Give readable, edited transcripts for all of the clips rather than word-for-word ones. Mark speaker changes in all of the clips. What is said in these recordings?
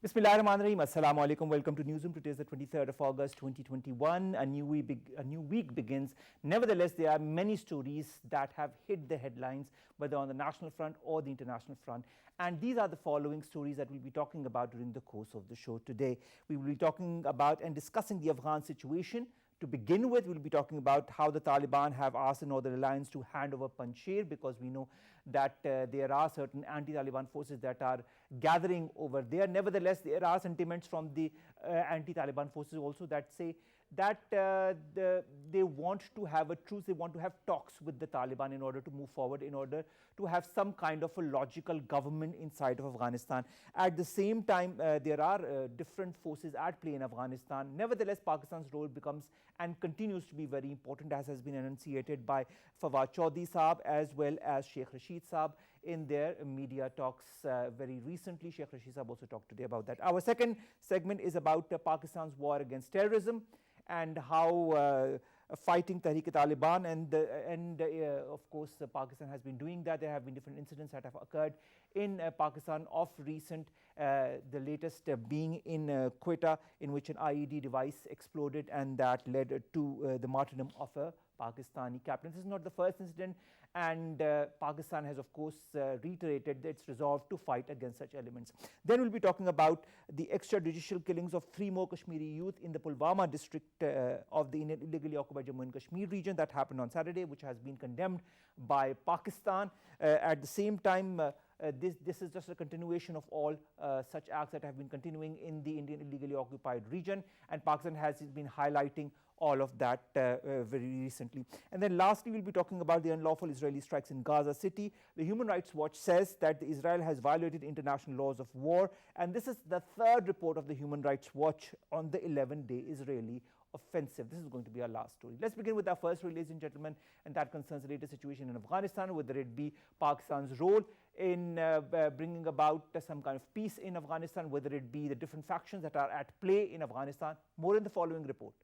Speaker 1: Bismillahirrahmanirrahim. Assalamu alaikum. Welcome to Newsroom. Today is the 23rd of August 2021. A new week begins. Nevertheless, there are many stories that have hit the headlines, whether on the national front or the international front. And these are the following stories that we'll be talking about during the course of the show today. We will be talking about and discussing the Afghan situation. To begin with, we'll be talking about how the Taliban have asked the Northern Alliance to hand over Panjshir, because we know that there are certain anti-Taliban forces that are gathering over there. Nevertheless, there are sentiments from the anti-Taliban forces also that say that they want to have a truce, they want to have talks with the Taliban in order to move forward, in order to have some kind of a logical government inside of Afghanistan. At the same time, there are different forces at play in Afghanistan. Nevertheless, Pakistan's role becomes and continues to be very important, as has been enunciated by Fawad Chaudhry Saab as well as Sheikh Rashid Saab in their media talks very recently. Sheikh Rashid Saab also talked today about that. Our second segment is about Pakistan's war against terrorism and how fighting Tehreek-e-Taliban and of course Pakistan has been doing that. There have been different incidents that have occurred in Pakistan of recent, the latest being in Quetta, in which an IED device exploded and that led to the martyrdom of a Pakistani captain. This is not the first incident, and Pakistan has of course reiterated its resolve to fight against such elements. Then we'll be talking about the extrajudicial killings of 3 more Kashmiri youth in the Pulwama district of the illegally occupied Jammu and Kashmir region that happened on Saturday, which has been condemned by Pakistan. At the same time, this is just a continuation of all such acts that have been continuing in the Indian illegally occupied region, and Pakistan has been highlighting all of that very recently. And then lastly, we'll be talking about the unlawful Israeli strikes in Gaza City. The Human Rights Watch says that Israel has violated international laws of war, and this is the third report of the Human Rights Watch on the 11-day Israeli offensive. This is going to be our last story. Let's begin with our first story, ladies and gentlemen, and that concerns the latest situation in Afghanistan, whether it be Pakistan's role in bringing about some kind of peace in Afghanistan, whether it be the different factions that are at play in Afghanistan. More in the following report.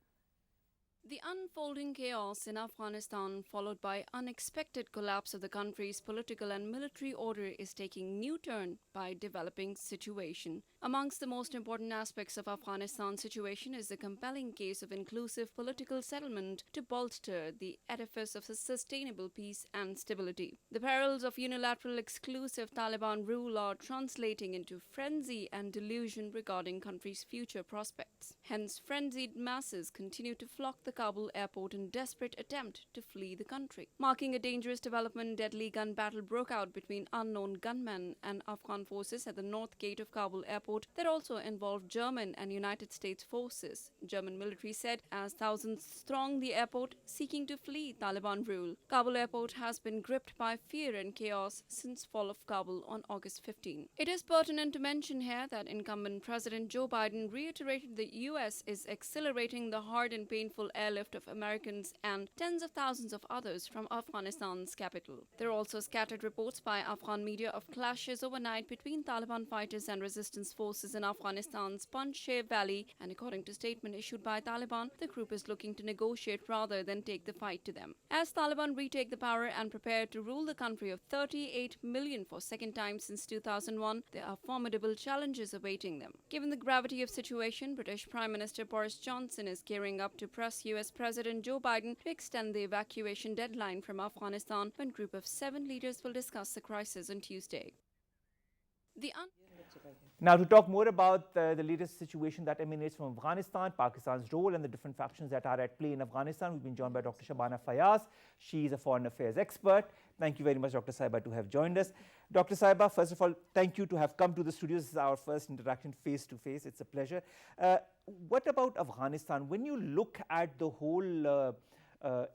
Speaker 2: The unfolding chaos in Afghanistan, followed by unexpected collapse of the country's political and military order, is taking new turn by developing situation. Amongst the most important aspects of Afghanistan's situation is the compelling case of inclusive political settlement to bolster the edifice of a sustainable peace and stability. The perils of unilateral exclusive Taliban rule are translating into frenzy and delusion regarding country's future prospects. Hence, frenzied masses continue to flock the Kabul airport in desperate attempt to flee the country. Marking a dangerous development, deadly gun battle broke out between unknown gunmen and Afghan forces at the north gate of Kabul airport that also involved German and United States forces. German military said as thousands thronged the airport seeking to flee Taliban rule. Kabul airport has been gripped by fear and chaos since fall of Kabul on August 15. It is pertinent to mention here that incumbent President Joe Biden reiterated the US is accelerating the hard and painful airlift of Americans and tens of thousands of others from Afghanistan's capital. There are also scattered reports by Afghan media of clashes overnight between Taliban fighters and resistance forces in Afghanistan's Panjshir Valley, and according to a statement issued by Taliban, the group is looking to negotiate rather than take the fight to them. As Taliban retake the power and prepare to rule the country of 38 million for second time since 2001, there are formidable challenges awaiting them. Given the gravity of situation, British Prime Minister Boris Johnson is gearing up to press US President Joe Biden to extend the evacuation deadline from Afghanistan, when a group of 7 leaders will discuss the crisis on Tuesday.
Speaker 1: Now, to talk more about the latest situation that emanates from Afghanistan, Pakistan's role and the different factions that are at play in Afghanistan, we've been joined by Dr. Shabana Fayyaz. She is a foreign affairs expert. Thank you very much, Dr. Saiba, to have joined us. Dr. Saiba, first of all, thank you to have come to the studio. This is our first interaction face to face. It's a pleasure. What about Afghanistan? When you look at the whole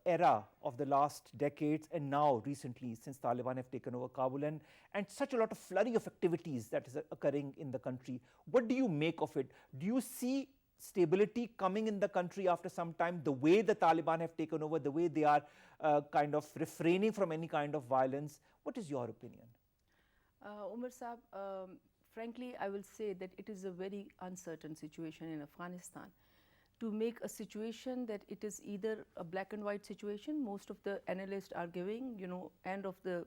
Speaker 1: era of the last decades and now recently since Taliban have taken over Kabul and such a lot of flurry of activities that is occurring in the country, what do you make of it? Do you see stability coming in the country after some time, the way the Taliban have taken over, the way they are kind of refraining from any kind of violence? What is your opinion?
Speaker 3: Omar Saab, frankly, I will say that it is a very uncertain situation in Afghanistan. To make a situation that it is either a black and white situation, most of the analysts are giving, end of the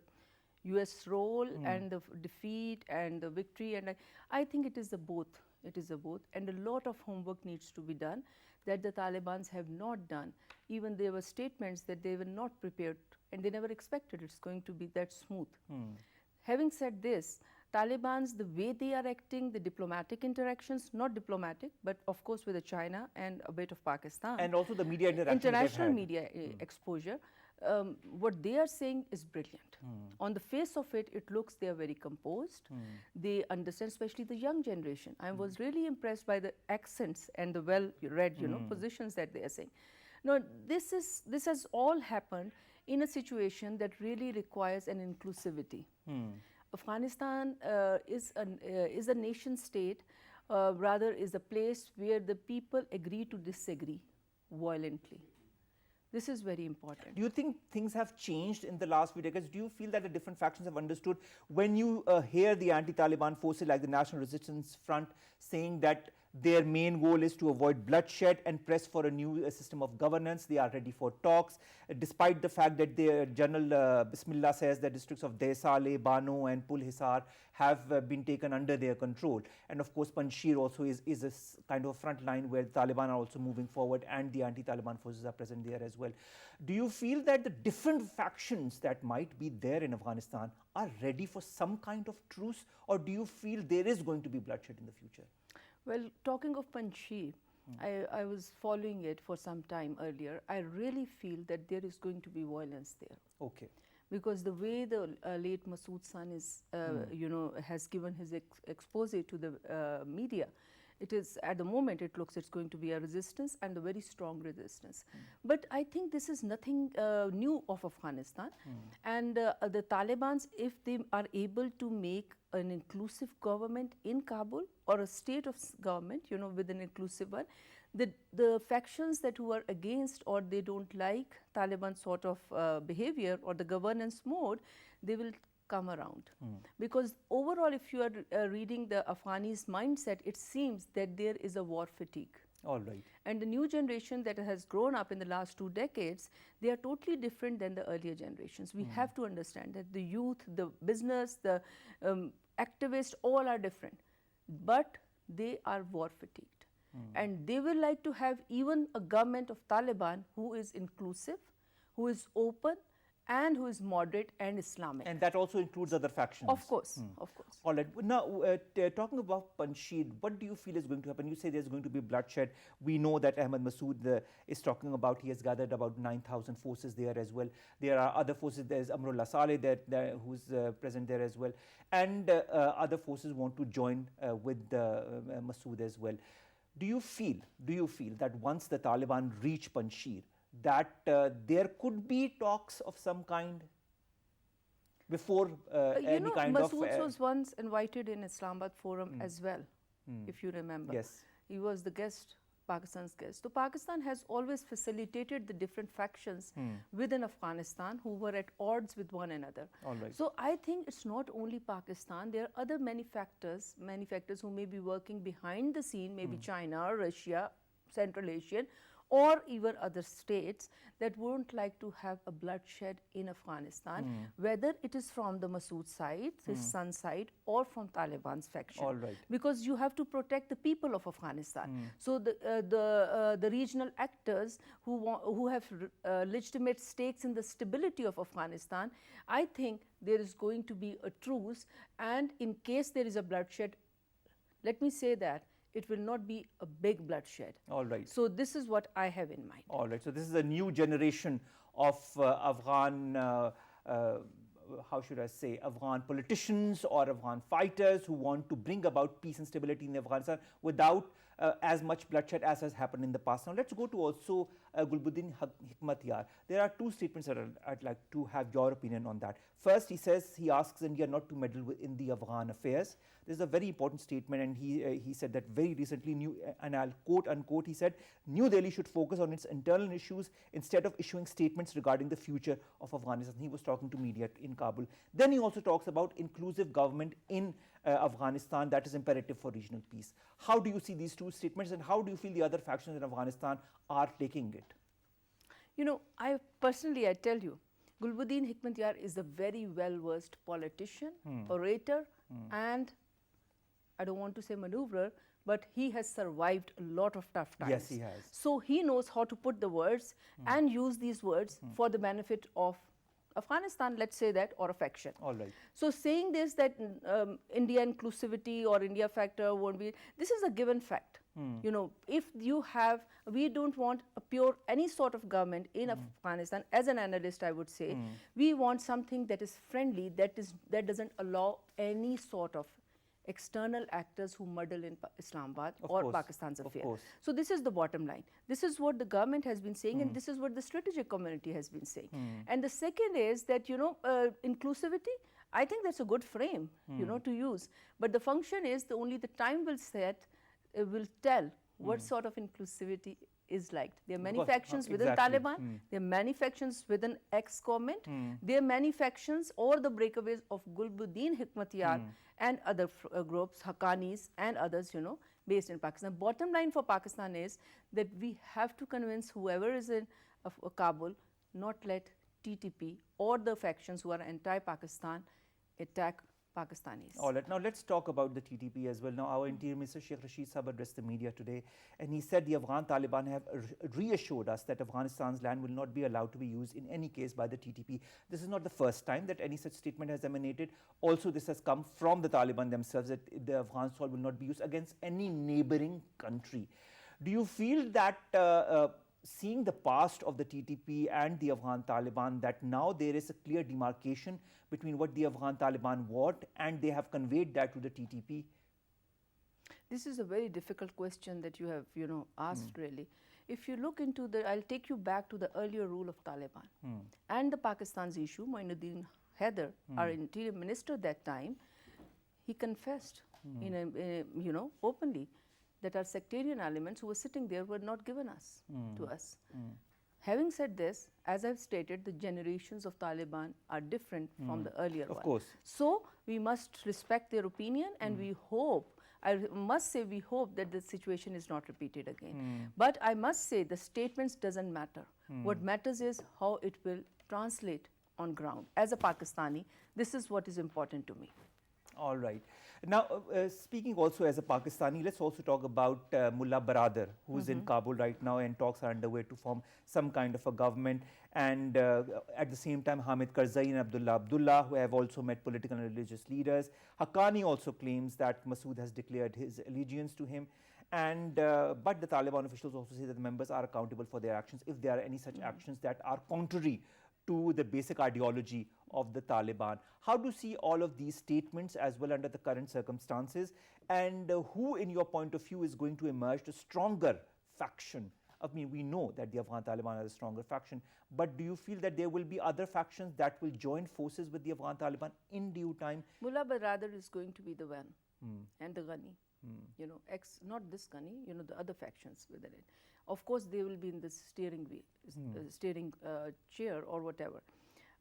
Speaker 3: US role and the defeat and the victory, and I think it is the both. It is a both, and a lot of homework needs to be done that the Taliban have not done. Even there were statements that they were not prepared, and they never expected it's going to be that smooth. Having said this, Taliban's, the way they are acting, the diplomatic interactions, not diplomatic, but of course with China and a bit of Pakistan.
Speaker 1: And also the media interaction.
Speaker 3: International media exposure. What they are saying is brilliant. On the face of it, it looks they are very composed. They understand, especially the young generation. I was really impressed by the accents and the well-read, positions that they are saying. Now, this has all happened in a situation that really requires an inclusivity. Afghanistan is a nation state, rather is a place where the people agree to disagree violently. This is very important.
Speaker 1: Do you think things have changed in the last few decades? Do you feel that the different factions have understood when you hear the anti-Taliban forces like the National Resistance Front saying that their main goal is to avoid bloodshed and press for a new system of governance? They are ready for talks, despite the fact that the General Bismillah says that districts of Desaleh, Bano and Pul Hisar have been taken under their control. And of course, Panjshir also is a kind of a front line where the Taliban are also moving forward and the anti-Taliban forces are present there as well. Do you feel that the different factions that might be there in Afghanistan are ready for some kind of truce, or do you feel there is going to be bloodshed in the future?
Speaker 3: Well, talking of Panjshir, I was following it for some time earlier. I really feel that there is going to be violence there.
Speaker 1: Okay.
Speaker 3: Because the way the late Masood's son is, has given his expose to the media, it is at the moment it looks it's going to be a resistance and a very strong resistance. But I think this is nothing new of Afghanistan. And the Taliban, if they are able to make an inclusive government in Kabul or a state of government, with an inclusive one, the factions that who are against or they don't like Taliban sort of behavior or the governance mode, they will come around. Because overall, if you are reading the Afghanis mindset, it seems that there is a war fatigue.
Speaker 1: All right.
Speaker 3: And the new generation that has grown up in the last 2 decades, they are totally different than the earlier generations. We have to understand that the youth, the business, the activists, all are different. But they are war fatigued. And they will like to have even a government of Taliban who is inclusive, who is open, and who is moderate and Islamic.
Speaker 1: And that also includes other factions.
Speaker 3: Of course, of course.
Speaker 1: All right. Now, talking about Panjshir, what do you feel is going to happen? You say there's going to be bloodshed. We know that Ahmad Masood is talking about, he has gathered about 9,000 forces there as well. There are other forces. There's Amrullah Saleh who's present there as well. And other forces want to join with Masood as well. Do you feel that once the Taliban reach Panjshir, that there could be talks of some kind before any kind of...
Speaker 3: Masood was once invited in Islamabad forum as well, if you remember.
Speaker 1: Yes.
Speaker 3: He was the guest, Pakistan's guest. So Pakistan has always facilitated the different factions within Afghanistan who were at odds with one another.
Speaker 1: All right.
Speaker 3: So I think it's not only Pakistan, there are other many factors who may be working behind the scene, maybe China, Russia, Central Asian, or even other states that won't like to have a bloodshed in Afghanistan, whether it is from the Masood side, his son's side, or from Taliban's faction.
Speaker 1: All right.
Speaker 3: Because you have to protect the people of Afghanistan. So the regional actors who have legitimate stakes in the stability of Afghanistan, I think there is going to be a truce, and in case there is a bloodshed, let me say that it will not be a big bloodshed.
Speaker 1: All right.
Speaker 3: So this is what I have in mind.
Speaker 1: All right. So this is a new generation of Afghan, how should I say, Afghan politicians or Afghan fighters who want to bring about peace and stability in Afghanistan without as much bloodshed as has happened in the past. Now let's go to also Gulbuddin Hikmatyar. There are 2 statements that I'd like to have your opinion on that. First, he asks India not to meddle in the Afghan affairs. This is a very important statement, and he said that very recently, and I'll quote unquote, he said, New Delhi should focus on its internal issues instead of issuing statements regarding the future of Afghanistan. He was talking to media in Kabul. Then he also talks about inclusive government in Afghanistan that is imperative for regional peace. How do you see these 2 statements, and how do you feel the other factions in Afghanistan are taking it?
Speaker 3: I tell you, Gulbuddin Hikmatyar is a very well-versed politician, orator, and I don't want to say maneuverer, but he has survived a lot of tough times.
Speaker 1: Yes, he has.
Speaker 3: So he knows how to put the words and use these words for the benefit of Afghanistan, let's say that, or a faction.
Speaker 1: All right.
Speaker 3: So saying this, that India inclusivity or India factor won't be, this is a given fact. You know, if you have, we don't want a pure, any sort of government in Afghanistan. As an analyst, I would say, we want something that is friendly, that doesn't allow any sort of external actors who muddle in Islamabad or Pakistan's affair. So this is the bottom line. This is what the government has been saying, and this is what the strategic community has been saying. And the second is that, you know, inclusivity, I think that's a good frame, you know, to use. But the function is only the time will will tell what sort of inclusivity is like. There are many factions within Taliban, there are many factions within ex-government, there are many factions or the breakaways of Gulbuddin Hikmatyar and other groups, Haqqanis and others, you know, based in Pakistan. Bottom line for Pakistan is that we have to convince whoever is in Kabul not let TTP or the factions who are anti-Pakistan attack Pakistanis.
Speaker 1: All right, now let's talk about the TTP as well. Now, our Interior Minister Sheikh Rashid Sahab addressed the media today, and he said the Afghan Taliban have reassured us that Afghanistan's land will not be allowed to be used in any case by the TTP. This is not the first time that any such statement has emanated. Also, this has come from the Taliban themselves, that the Afghan soil will not be used against any neighboring country. Do you feel that seeing the past of the TTP and the Afghan Taliban, that now there is a clear demarcation between what the Afghan Taliban want, and they have conveyed that to the TTP?
Speaker 3: This is a very difficult question that you have, you know, asked really. If you look into the, I'll take you back to the earlier rule of Taliban and the Pakistan's issue. Moinuddin Haider, our Interior Minister that time, he confessed in a, you know, openly, that our sectarian elements who were sitting there were not given to us. Having said this, as I've stated, the generations of Taliban are different from the earlier one.
Speaker 1: Of course.
Speaker 3: So we must respect their opinion, and we hope, I must say, we hope that the situation is not repeated again. But I must say the statements doesn't matter. What matters is how it will translate on ground. As a Pakistani, this is what is important to me.
Speaker 1: All right. Now, speaking also as a Pakistani, let's also talk about Mullah Baradar, who is in Kabul right now, and talks are underway to form some kind of a government. And at the same time, Hamid Karzai and Abdullah, who have also met political and religious leaders. Haqqani also claims that Masood has declared his allegiance to him. And but the Taliban officials also say that the members are accountable for their actions if there are any such actions that are contrary to the basic ideology of the Taliban. How do you see all of these statements as well under the current circumstances, and who in your point of view is going to emerge the stronger faction? I mean, we know that the Afghan Taliban are a stronger faction, but do you feel that there will be other factions that will join forces with the Afghan Taliban in due time?
Speaker 3: Mullah Baradar is going to be the one, and the Ghani, you know, not this Ghani, you know, the other factions within it. Of course, they will be in the steering chair or whatever.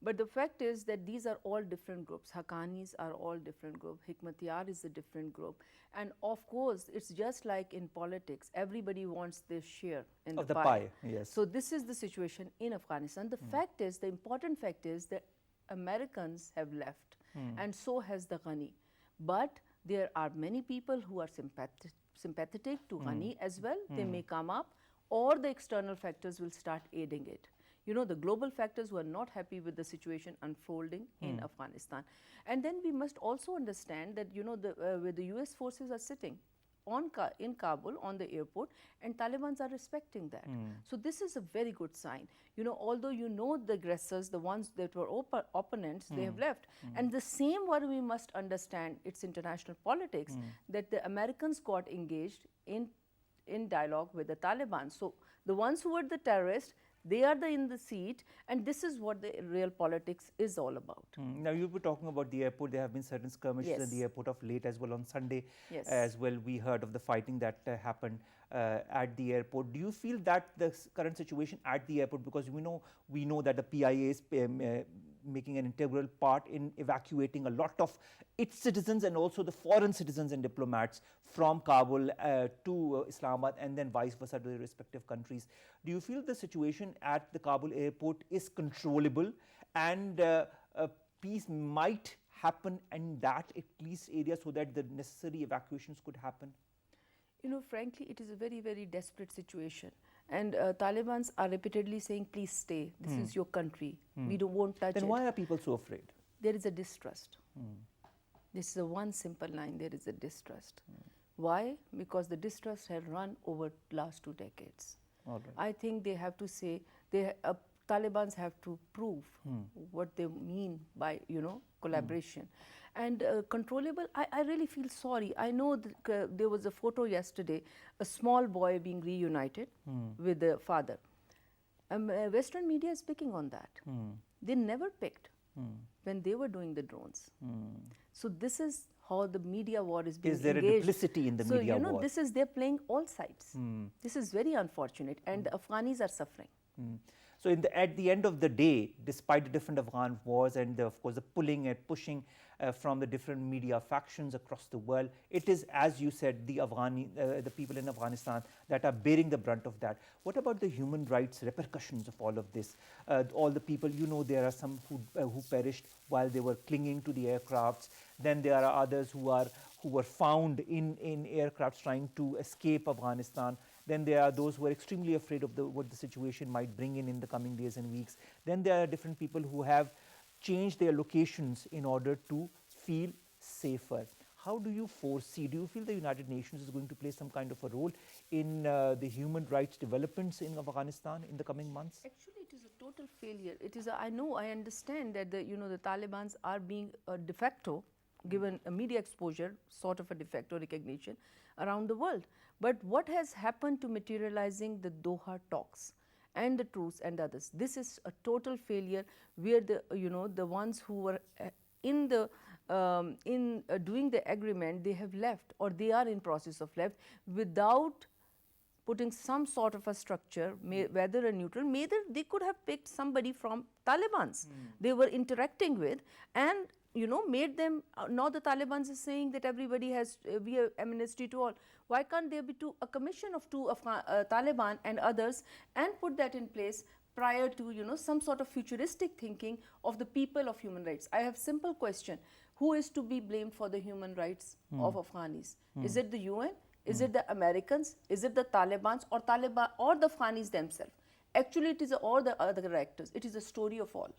Speaker 3: But the fact is that these are all different groups. Haqqanis are all different group. Hikmatyar is a different group. And of course, it's just like in politics. Everybody wants their share in the pie.
Speaker 1: Yes.
Speaker 3: So this is the situation in Afghanistan. The fact is, the important fact is that Americans have left, and so has the Ghani. But there are many people who are sympathetic to Ghani as well. They may come up, or the external factors will start aiding it. You know, the global factors who are not happy with the situation unfolding in Afghanistan. And then we must also understand that, you know, where the US forces are sitting in Kabul on the airport, and Talibans are respecting that. So this is a very good sign. You know, although you know the aggressors, the ones that were opponents, they have left. And the same what we must understand, it's international politics, that the Americans got engaged in dialogue with the Taliban. So the ones who were the terrorists, they are in the seat, and this is what the real politics is all about.
Speaker 1: Now, you were talking about the airport. There have been certain skirmishes in the airport of late as well on Sunday. As well, we heard of the fighting that happened at the airport. Do you feel that the current situation at the airport, because we know that the PIA is making an integral part in evacuating a lot of its citizens and also the foreign citizens and diplomats from Kabul to Islamabad, and then vice versa to the respective countries. Do you feel the situation at the Kabul airport is controllable, and peace might happen in that at least area so that the necessary evacuations could happen?
Speaker 3: You know, frankly, it is a very, very desperate situation. And Talibans are repeatedly saying, please stay. This is your country. We won't touch it.
Speaker 1: Then why are people so afraid?
Speaker 3: There is a distrust. This is a one simple line. There is a distrust. Why? Because the distrust had run over last 2 decades.
Speaker 1: All right.
Speaker 3: I think they have to say, Talibans have to prove what they mean by, collaboration. And controllable, I really feel sorry. I know that, there was a photo yesterday, a small boy being reunited with the father. Western media is picking on that. They never picked when they were doing the drones. So this is how the media war is being engaged.
Speaker 1: Is there a duplicity in the media war?
Speaker 3: This is, they're playing all sides. This is very unfortunate, and the Afghanis are suffering.
Speaker 1: So at the end of the day, despite the different Afghan wars and of course the pulling and pushing from the different media factions across the world, it is, as you said, the people in Afghanistan that are bearing the brunt of that. What about the human rights repercussions of all of this? All the people, there are some who perished while they were clinging to the aircrafts. Then there are others who were found in aircrafts trying to escape Afghanistan. Then there are those who are extremely afraid of what the situation might bring in the coming days and weeks. Then there are different people who have changed their locations in order to feel safer. How do you foresee, do you feel the United Nations is going to play some kind of a role in the human rights developments in Afghanistan in the coming months?
Speaker 3: Actually, it is a total failure. It is I understand that the Talibans are being de facto given a media exposure, sort of a de facto recognition around the world. But what has happened to materializing the Doha talks and the truce and others? This is a total failure, where the ones who were in doing the agreement, they have left, or they are in process of left, without putting some sort of a structure, whether a neutral, maybe they could have picked somebody from Talibans they were interacting with, and made them, now the Taliban is saying that everybody has, we have amnesty to all. Why can't there be a commission of two Taliban and others, and put that in place prior to, some sort of futuristic thinking of the people of human rights? I have simple question. Who is to be blamed for the human rights of Afghanis? Is it the UN? Is it the Americans? Is it the Talibans or the Afghanis themselves? Actually, it is all the other actors. It is a story of all.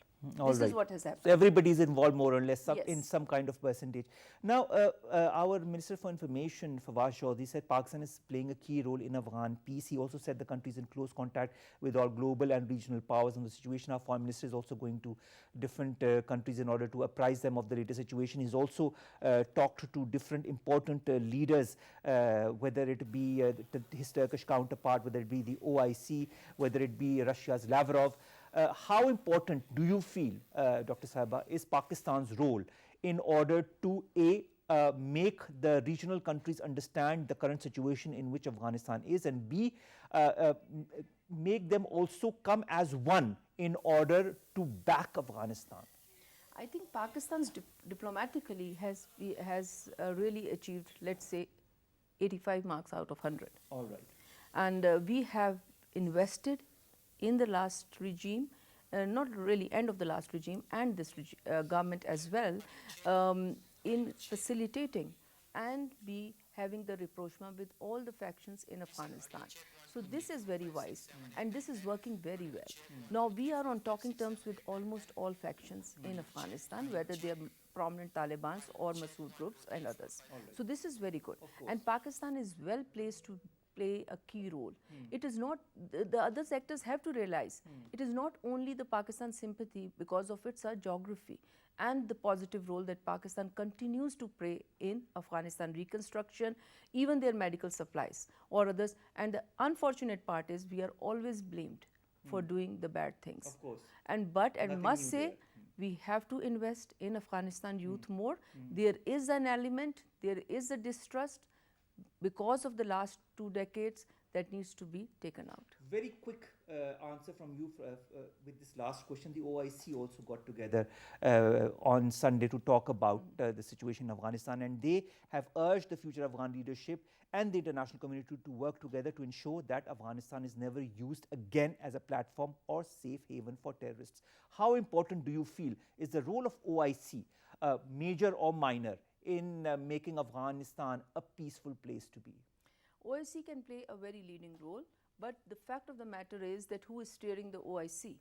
Speaker 3: This is what has happened.
Speaker 1: So everybody is involved more or less
Speaker 3: Yes.
Speaker 1: in some kind of percentage. Now, our Minister for Information, Fayyaz, said Pakistan is playing a key role in Afghan peace. He also said the country is in close contact with all global and regional powers on the situation. Our Foreign Minister is also going to different countries in order to apprise them of the latest situation. He's also talked to different important leaders, whether it be his Turkish counterpart, whether it be the OIC, whether it be Russia's Lavrov. How important do you feel, Dr. Sahiba, is Pakistan's role in order to make the regional countries understand the current situation in which Afghanistan is, and B, make them also come as one in order to back Afghanistan?
Speaker 3: I think Pakistan's diplomatically has really achieved, let's say, 85 marks out of 100.
Speaker 1: All right.
Speaker 3: And we have invested in the last regime, not really end of the last regime, and this government as well, in facilitating and be having the rapprochement with all the factions in Afghanistan. So this is very wise, and this is working very well. Now we are on talking terms with almost all factions in Afghanistan, whether they are prominent Talibans or Masood groups and others. So this is very good, and Pakistan is well placed to play a key role. It is not, the other sectors have to realize, it is not only the Pakistan sympathy because of its geography and the positive role that Pakistan continues to play in Afghanistan reconstruction, even their medical supplies or others. And the unfortunate part is we are always blamed for doing the bad things.
Speaker 1: Of course.
Speaker 3: And must say, we have to invest in Afghanistan youth more. There is an element, there is a distrust because of the last 2 decades that needs to be taken out.
Speaker 1: Very quick answer from you with this last question. The OIC also got together on Sunday to talk about the situation in Afghanistan, and they have urged the future Afghan leadership and the international community to work together to ensure that Afghanistan is never used again as a platform or safe haven for terrorists. How important do you feel is the role of OIC, major or minor, in making Afghanistan a peaceful place to be?
Speaker 3: OSCE can play a very leading role, but the fact of the matter is that who is steering the OIC?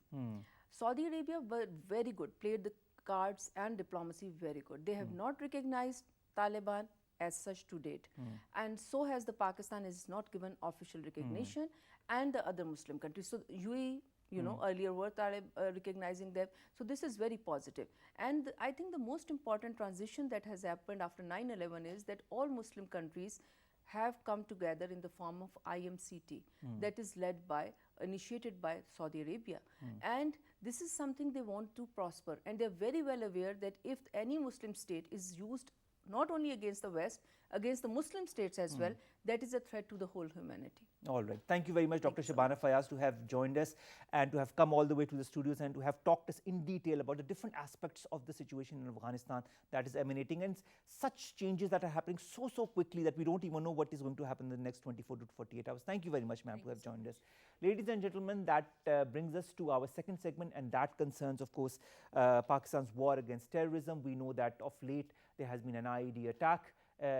Speaker 3: Saudi Arabia were very good, played the cards and diplomacy very good. They have not recognized Taliban as such to date, and so has the Pakistan is not given official recognition, and the other Muslim countries. So UAE, you know, earlier were recognizing them. So this is very positive. And I think the most important transition that has happened after 9/11 is that all Muslim countries have come together in the form of IMCT that is led by, initiated by Saudi Arabia. And this is something they want to prosper. And they are very well aware that if any Muslim state is used not only against the West, against the Muslim states as well, that is a threat to the whole humanity.
Speaker 1: All right. Thank you very much, Dr. Shabana Fayyaz, to have joined us and to have come all the way to the studios and to have talked us in detail about the different aspects of the situation in Afghanistan that is emanating, and such changes that are happening so quickly that we don't even know what is going to happen in the next 24 to 48 hours. Thank you very much, ma'am, to have joined us. Ladies and gentlemen, that brings us to our second segment, and that concerns, of course, Pakistan's war against terrorism. We know that of late there has been an IED attack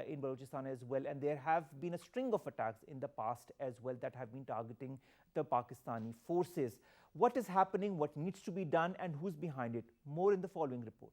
Speaker 1: in Balochistan as well, and there have been a string of attacks in the past as well that have been targeting the Pakistani forces. What is happening, what needs to be done, and who's behind it? More in the following report.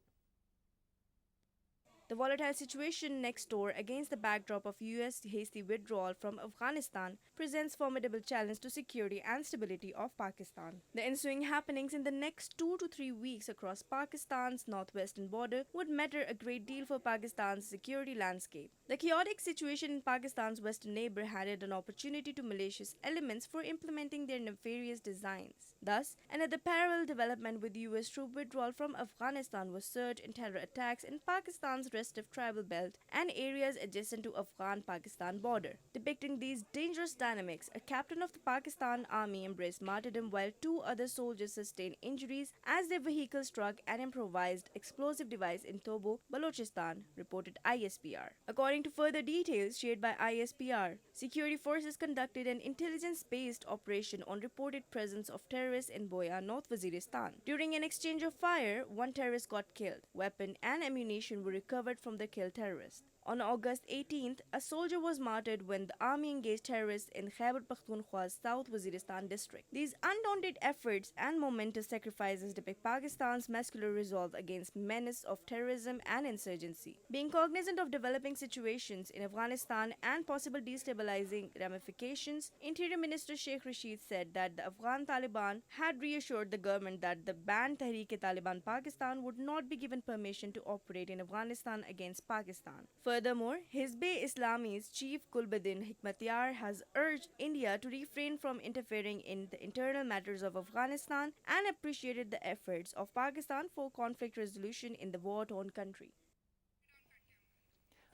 Speaker 4: The volatile situation next door against the backdrop of US hasty withdrawal from Afghanistan presents formidable challenge to security and stability of Pakistan. The ensuing happenings in the next 2 to 3 weeks across Pakistan's northwestern border would matter a great deal for Pakistan's security landscape. The chaotic situation in Pakistan's western neighbor handed an opportunity to malicious elements for implementing their nefarious designs. Thus, another parallel development with US troop withdrawal from Afghanistan was surge in terror attacks in Pakistan's restive tribal belt and areas adjacent to Afghan-Pakistan border. Depicting these dangerous dynamics, a captain of the Pakistan army embraced martyrdom while 2 other soldiers sustained injuries as their vehicle struck an improvised explosive device in Tobo, Balochistan, reported ISPR. According to further details shared by ISPR, security forces conducted an intelligence-based operation on reported presence of terrorists in Boya, North Waziristan. During an exchange of fire, 1 terrorist got killed. Weapon and ammunition were recovered from the killed terrorist. On August 18th, a soldier was martyred when the army engaged terrorists in Khyber Pakhtunkhwa's South Waziristan district. These undaunted efforts and momentous sacrifices depict Pakistan's muscular resolve against menace of terrorism and insurgency. Being cognizant of developing situations in Afghanistan and possible destabilizing ramifications, Interior Minister Sheikh Rashid said that the Afghan Taliban had reassured the government that the banned Tehreek-e-Taliban Pakistan would not be given permission to operate in Afghanistan against Pakistan. Furthermore, Hizb-e-Islami's chief Gulbuddin Hikmatyar has urged India to refrain from interfering in the internal matters of Afghanistan and appreciated the efforts of Pakistan for conflict resolution in the war-torn country.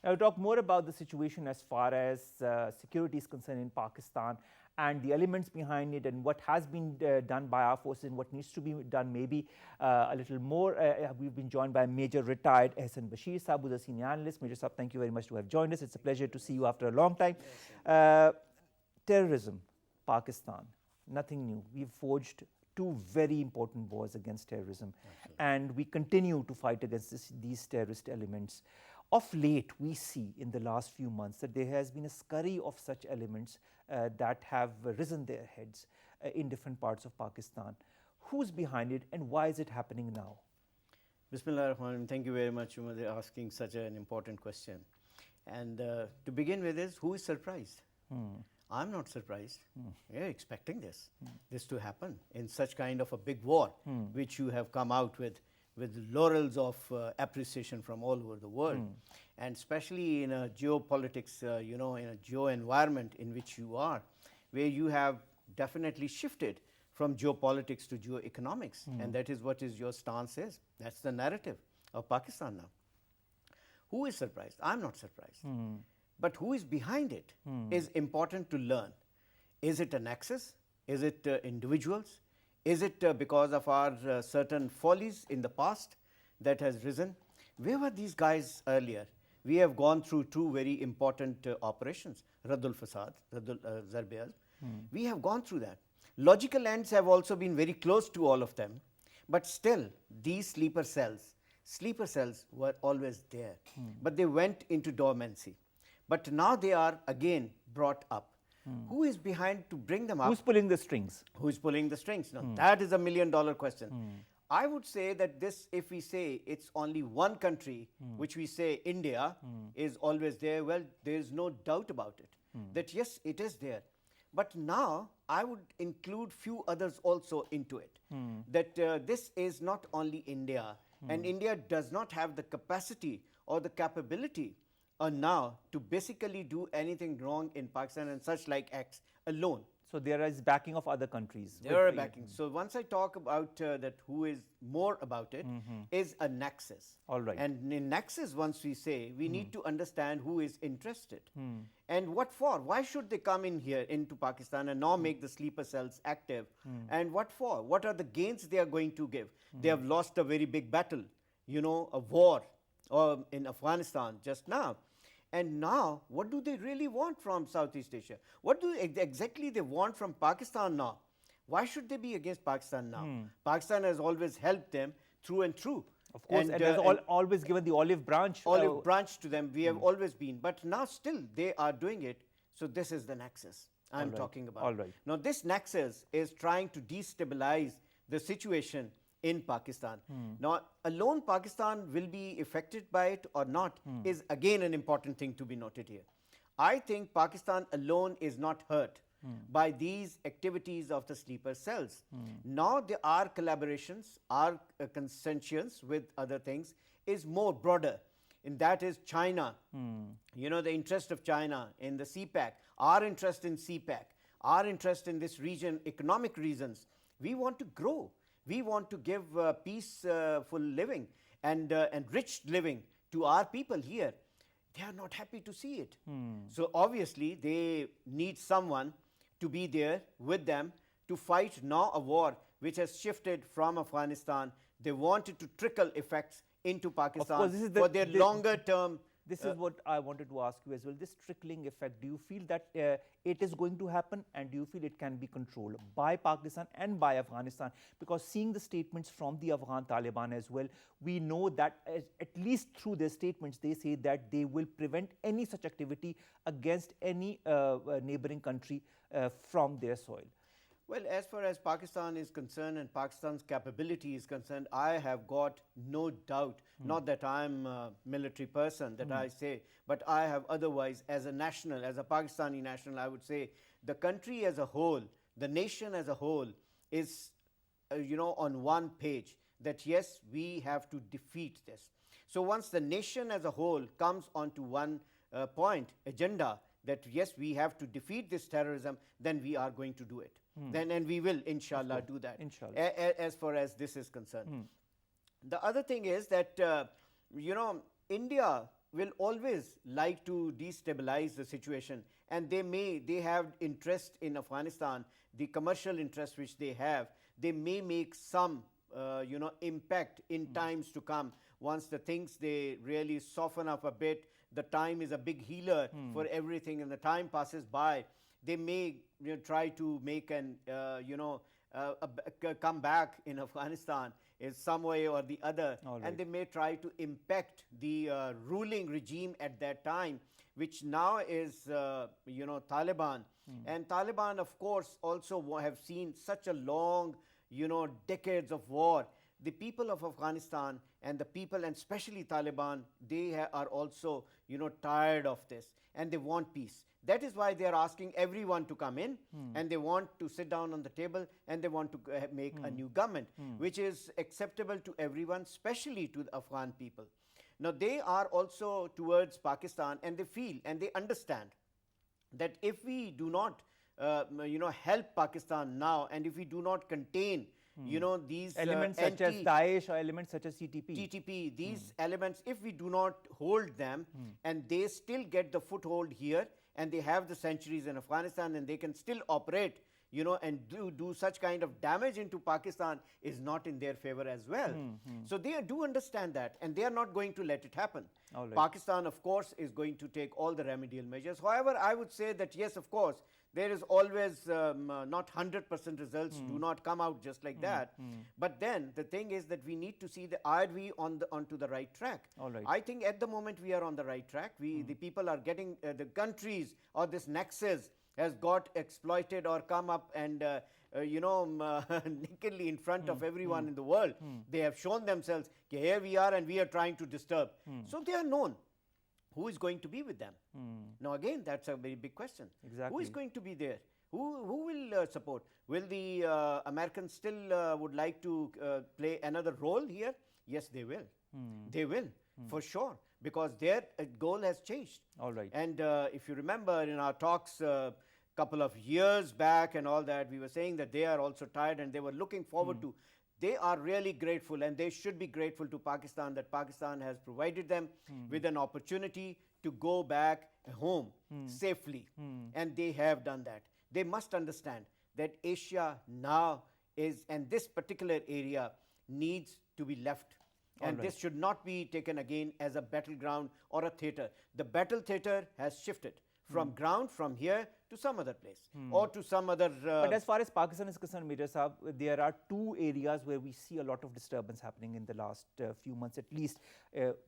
Speaker 1: Now, we'll talk more about the situation as far as security is concerned in Pakistan and the elements behind it and what has been done by our forces and what needs to be done maybe a little more. We've been joined by Major Retired Ahsan Bashir Sahab, who's a senior analyst. Major Sahab, thank you very much to have joined us. It's a pleasure to see you after a long time. Terrorism, Pakistan, nothing new. We've forged 2 very important wars against terrorism. Absolutely. And we continue to fight against these terrorist elements. Of late, we see in the last few months that there has been a scurry of such elements that have risen their heads in different parts of Pakistan. Who's behind it and why is it happening now?
Speaker 5: Bismillah ar-Rahman. Thank you very much, Umar, for asking such an important question. And to begin with is, who is surprised? I'm not surprised. We're expecting this to happen in such kind of a big war, which you have come out with laurels of appreciation from all over the world. And especially in a geopolitics, in a geo-environment in which you are, where you have definitely shifted from geopolitics to geoeconomics. And that is what your stance is. That's the narrative of Pakistan now. Who is surprised? I'm not surprised. But who is behind it is important to learn. Is it a nexus? Is it individuals? Is it because of our certain follies in the past that has risen? Where were these guys earlier? We have gone through 2 very important operations, Raddul Fasad, Raddul Zarbiyaz. We have gone through that. Logical ends have also been very close to all of them, but still these sleeper cells were always there, but they went into dormancy. But now they are again brought up. Who is behind to bring them up?
Speaker 1: Who's pulling the strings?
Speaker 5: Who's pulling the strings? Now, that is a million-dollar question. I would say that this, if we say it's only one country, which we say India is always there, well, there is no doubt about it. That yes, it is there. But now I would include few others also into it. That this is not only India, and India does not have the capacity or the capability now to basically do anything wrong in Pakistan and such like acts alone.
Speaker 1: So there is backing of other countries.
Speaker 5: There are backing. So once I talk about that who is more about it is a nexus.
Speaker 1: All right.
Speaker 5: And in nexus, once we say, we need to understand who is interested. And what for? Why should they come in here into Pakistan and now make the sleeper cells active? And what for? What are the gains they are going to give? They have lost a very big battle, you know, a war in Afghanistan just now. And now, what do they really want from Southeast Asia? What do exactly they want from Pakistan now? Why should they be against Pakistan now? Pakistan has always helped them through and through.
Speaker 1: Of course, and has always given the olive branch.
Speaker 5: Olive branch to them, we have always been. But now still they are doing it. So this is the nexus I'm talking about.
Speaker 1: All right.
Speaker 5: Now this nexus is trying to destabilize the situation in Pakistan. Now, alone Pakistan will be affected by it or not is again an important thing to be noted here. I think Pakistan alone is not hurt by these activities of the sleeper cells. Now, there are collaborations, our consensus with other things is more broader, and that is China. You know, the interest of China in the CPAC, our interest in CPAC, our interest in this region, economic reasons. We want to grow. We want to give peaceful living and rich living to our people here. They are not happy to see it. So obviously, they need someone to be there with them to fight now a war which has shifted from Afghanistan. They wanted to trickle effects into Pakistan for their longer term.
Speaker 1: This is what I wanted to ask you as well. This trickling effect, do you feel that it is going to happen, and do you feel it can be controlled by Pakistan and by Afghanistan? Because seeing the statements from the Afghan Taliban as well, we know that at least through their statements, they say that they will prevent any such activity against any neighboring country from their soil.
Speaker 5: Well, as far as Pakistan is concerned and Pakistan's capability is concerned, I have got no doubt, not that I'm a military person that I say, but I have otherwise as a national, as a Pakistani national, I would say the country as a whole, the nation as a whole is, you know, on one page that yes, we have to defeat this. So once the nation as a whole comes onto one point, agenda, that yes, we have to defeat this terrorism, then we are going to do it. And we will, inshallah, do that, as far as this is concerned. The other thing is that, you know, India will always like to destabilize the situation, and they have interest in Afghanistan, the commercial interest which they have. They may make some, you know, impact in times to come. Once the things, they really soften up a bit, the time is a big healer for everything, and the time passes by. They may, you know, try to make an, you know, come back in Afghanistan in some way or the other, and they may try to impact the ruling regime at that time, which now is, you know, Taliban. And Taliban, of course, also have seen such a long, you know, decades of war. The people of Afghanistan and the people, and especially Taliban, they are also, you know, tired of this, and they want peace. That is why they are asking everyone to come in, and they want to sit down on the table, and they want to make a new government, which is acceptable to everyone, especially to the Afghan people. Now, they are also towards Pakistan, and they feel and they understand that if we do not, you know, help Pakistan now, and if we do not contain, you know, these
Speaker 1: elements such as Daesh or elements such as TTP,
Speaker 5: these elements, if we do not hold them, and they still get the foothold here, and they have the sanctuaries in Afghanistan, and they can still operate and do such kind of damage into Pakistan is not in their favor as well. So they do understand that, and they are not going to let it happen.
Speaker 1: All right.
Speaker 5: Pakistan, of course, is going to take all the remedial measures. However, I would say that yes, of course, there is always not 100% results do not come out just like that. But then the thing is that we need to see are we onto the right track.
Speaker 1: All right.
Speaker 5: I think at the moment we are on the right track. The people are getting the countries or this nexus has got exploited or come up and nakedly in front of everyone in the world. They have shown themselves, okay, here we are and we are trying to disturb. So they are known. Who is going to be with them? Now again, that's a very big question.
Speaker 1: Exactly.
Speaker 5: Who is going to be there? Who will support? Will the Americans still would like to play another role here? Yes, they will. They will, for sure, because their goal has changed.
Speaker 1: All right.
Speaker 5: And if you remember in our talks couple of years back and all that, we were saying that they are also tired and they were looking forward to. They are really grateful, and they should be grateful to Pakistan that Pakistan has provided them with an opportunity to go back home safely. And they have done that. They must understand that Asia now is, and this particular area needs to be left. And this should not be taken again as a battleground or a theatre. The battle theatre has shifted from ground, from here to some other place or to some other.
Speaker 1: But as far as Pakistan is concerned, Major Saab, there are two areas where we see a lot of disturbance happening in the last few months, at least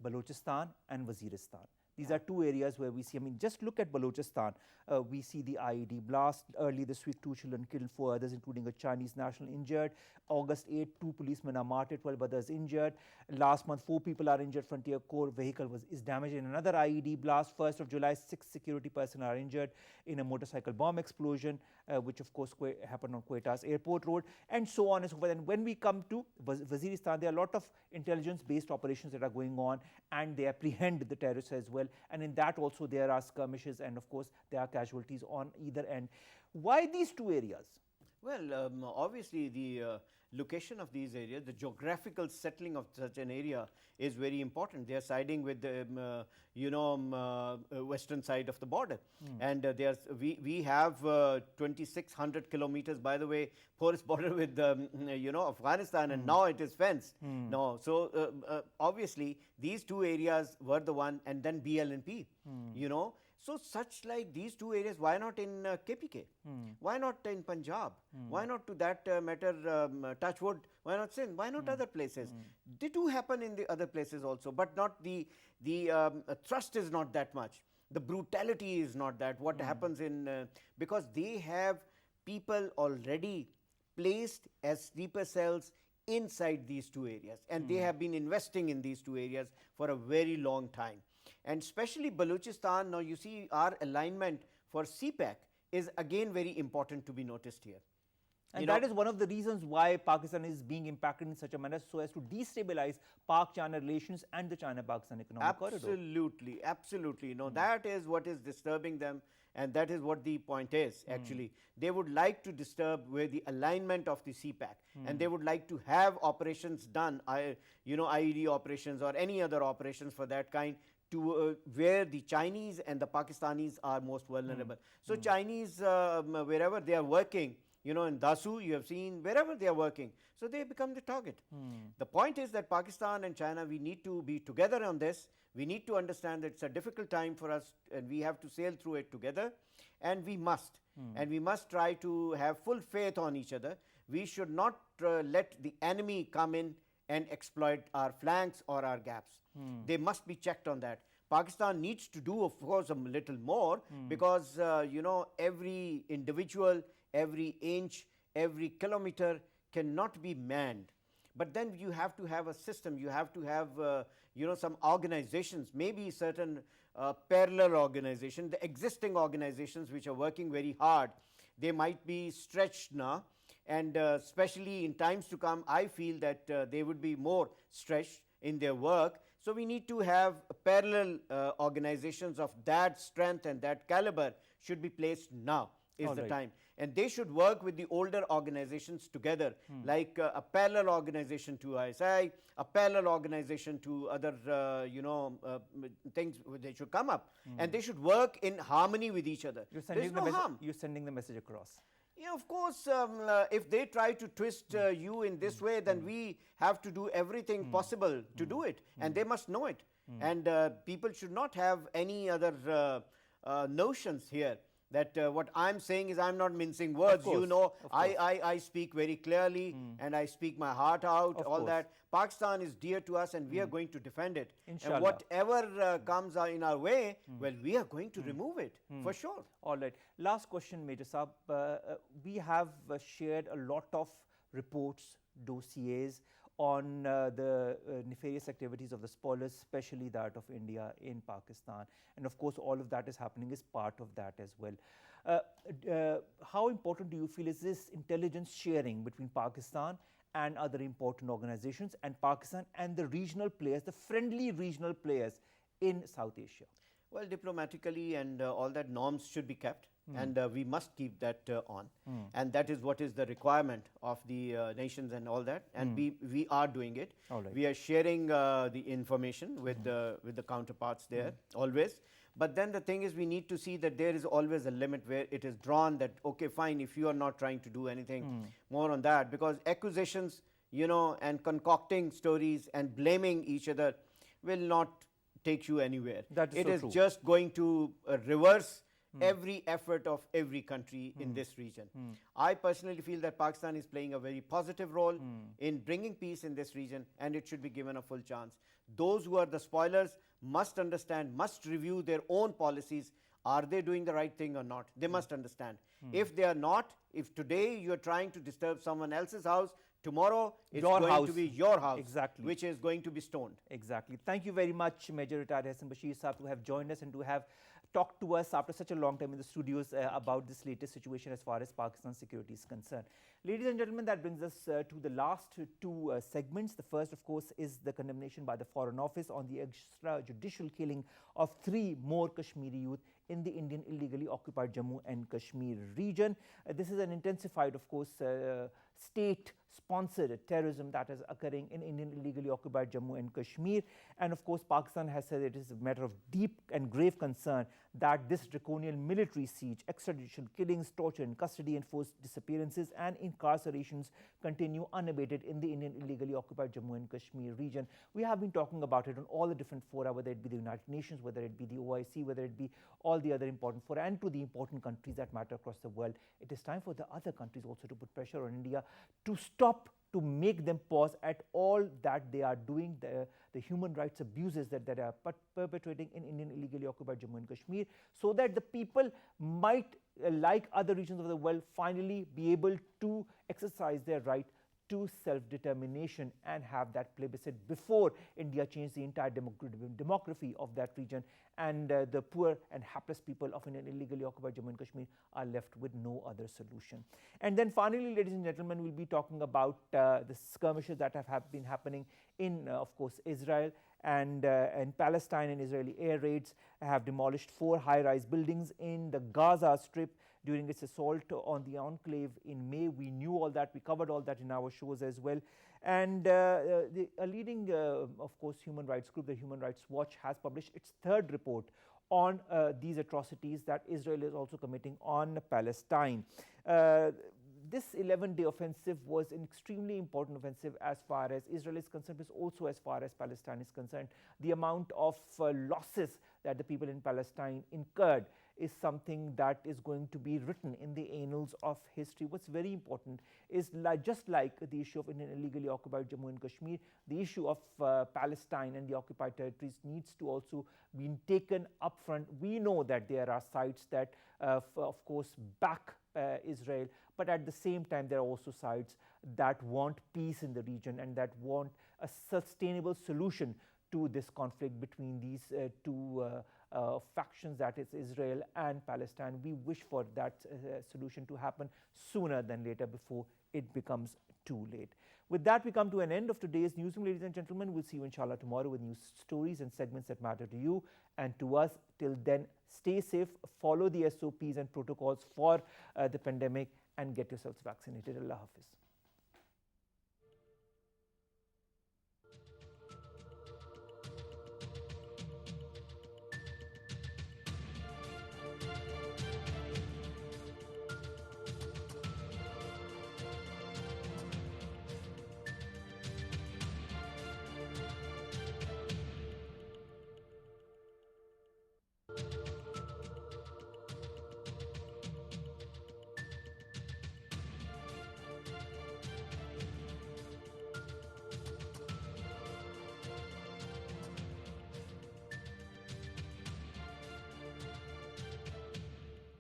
Speaker 1: Balochistan and Waziristan. These are two areas where we see, I mean, just look at Balochistan. We see the IED blast. Early this week, 2 children killed, 4 others, including a Chinese national, injured. August 8, 2 policemen are martyred, 12 others injured. Last month, 4 people are injured. Frontier Corps vehicle is damaged in another IED blast. 1st of July, 6 security personnel are injured in a motorcycle bomb explosion, which of course happened on Quetta airport road, and so on and so forth. And when we come to Waziristan, there are a lot of intelligence-based operations that are going on, and they apprehend the terrorists as well. And in that also there are skirmishes, and of course there are casualties on either end. Why these two areas?
Speaker 5: Well, obviously the location of these areas, the geographical settling of such an area is very important. They are siding with the western side of the border, and we have 2,600 kilometers, by the way, porous border with Afghanistan, and now it is fenced. No, so obviously these two areas were the one, and then BLNP. So such like these two areas, why not in KPK? Why not in Punjab? Why not to that matter, Touchwood? Why not Sindh? Why not other places? They do happen in the other places also, but not the thrust is not that much. The brutality is not that. What happens in, because they have people already placed as sleeper cells inside these two areas, and they have been investing in these two areas for a very long time. And especially Balochistan, now you see our alignment for CPAC is again very important to be noticed here.
Speaker 1: And that is one of the reasons why Pakistan is being impacted in such a manner so as to destabilize Pak-China relations and the China-Pakistan economic corridor.
Speaker 5: Absolutely, absolutely. That is what is disturbing them, and that is what the point is actually. They would like to disturb where the alignment of the CPAC, and they would like to have operations done, IED operations or any other operations for that kind, to where the Chinese and the Pakistanis are most vulnerable. So Chinese, wherever they are working, in Dasu, you have seen wherever they are working, so they become the target. The point is that Pakistan and China, we need to be together on this. We need to understand that it's a difficult time for us, and we have to sail through it together, and we must. And we must try to have full faith on each other. We should not let the enemy come in and exploit our flanks or our gaps. They must be checked on that. Pakistan needs to do, of course, a little more, because every individual, every inch, every kilometer cannot be manned. But then you have to have a system. You have to have some organizations, maybe certain parallel organizations, the existing organizations which are working very hard. They might be stretched now, and especially in times to come, I feel that they would be more stretched in their work. So we need to have parallel organizations of that strength and that caliber should be placed now is the time. And they should work with the older organizations together, like a parallel organization to ISI, a parallel organization to other things. They should come up and they should work in harmony with each other.
Speaker 1: You're
Speaker 5: There's no harm.
Speaker 1: You're sending the message across.
Speaker 5: Yeah, of course, if they try to twist you in this way, then we have to do everything possible to do it, and they must know it. And people should not have any other notions here that what I'm saying is I'm not mincing words.
Speaker 1: course,
Speaker 5: You know,
Speaker 1: of course.
Speaker 5: I speak very clearly and I speak my heart out,
Speaker 1: Of
Speaker 5: all
Speaker 1: course.
Speaker 5: that. Pakistan is dear to us and we are going to defend it.
Speaker 1: Inshallah.
Speaker 5: And whatever comes in our way, well, we are going to remove it for sure.
Speaker 1: All right. Last question, Major Saab. We have shared a lot of reports, dossiers on the nefarious activities of the spoilers, especially that of India in Pakistan. And of course, all of that is happening as part of that as well. How important do you feel is this intelligence sharing between Pakistan and other important organizations, and Pakistan and the regional players, the friendly regional players in South Asia?
Speaker 5: Well, diplomatically and all that norms should be kept, and we must keep that on. And that is what is the requirement of the nations and all that, and we are doing it.
Speaker 1: All right.
Speaker 5: We are sharing the information with the counterparts there always. But then the thing is, we need to see that there is always a limit where it is drawn that, okay, fine, if you are not trying to do anything more on that, because accusations, you know, and concocting stories and blaming each other will not take you anywhere.
Speaker 1: That is
Speaker 5: It
Speaker 1: so
Speaker 5: is
Speaker 1: true.
Speaker 5: just going to reverse every effort of every country in this region. I personally feel that Pakistan is playing a very positive role in bringing peace in this region, and it should be given a full chance. Those who are the spoilers must understand, must review their own policies. Are they doing the right thing or not? They must understand. If they are not, if today you are trying to disturb someone else's house, tomorrow it's
Speaker 1: Your
Speaker 5: going
Speaker 1: house.
Speaker 5: to be your house,
Speaker 1: Exactly.
Speaker 5: which is going to be stoned.
Speaker 1: Exactly. Thank you very much, Major Retired Hassan Bashir Saab, to have joined us and to have talked to us after such a long time in the studios about this latest situation as far as Pakistan's security is concerned. Ladies and gentlemen, that brings us to the last two segments. The first, of course, is the condemnation by the Foreign Office on the extrajudicial killing of 3 more Kashmiri youth in the Indian illegally occupied Jammu and Kashmir region. This is an intensified, of course, state-sponsored terrorism that is occurring in Indian illegally occupied Jammu and Kashmir. And of course, Pakistan has said it is a matter of deep and grave concern that this draconian military siege, extrajudicial killings, torture in custody, enforced disappearances and incarcerations continue unabated in the Indian illegally occupied Jammu and Kashmir region. We have been talking about it on all the different fora, whether it be the United Nations, whether it be the OSCE, whether it be all the other important fora, and to the important countries that matter across the world. It is time for the other countries also to put pressure on India to stop, to make them pause at all that they are doing, the human rights abuses that they are perpetrating in Indian illegally occupied Jammu and Kashmir, so that the people might, like other regions of the world, finally be able to exercise their right to self-determination and have that plebiscite before India changed the entire demography of that region, and the poor and hapless people of Indian illegally occupied Jammu and Kashmir are left with no other solution. And then finally, ladies and gentlemen, we'll be talking about the skirmishes that have been happening in, of course, Israel and Palestine, and Israeli air raids have demolished 4 high-rise buildings in the Gaza Strip during its assault on the enclave in May. We knew all that, we covered all that in our shows as well. And a leading, of course, human rights group, the Human Rights Watch, has published its 3rd report on these atrocities that Israel is also committing on Palestine. This 11-day offensive was an extremely important offensive as far as Israel is concerned, but also as far as Palestine is concerned. The amount of losses that the people in Palestine incurred is something that is going to be written in the annals of history. What's very important is, just like the issue of Indian illegally occupied Jammu and Kashmir, the issue of Palestine and the occupied territories needs to also be taken up front. We know that there are sides that, of course, back Israel, but at the same time there are also sides that want peace in the region and that want a sustainable solution to this conflict between these two factions, that is Israel and Palestine. We wish for that solution to happen sooner than later before it becomes too late. With that, we come to an end of today's Newsroom, ladies and gentlemen. We'll see you inshallah tomorrow with new stories and segments that matter to you and to us. Till then, stay safe, follow the SOPs and protocols for the pandemic, and get yourselves vaccinated. Allah Hafiz.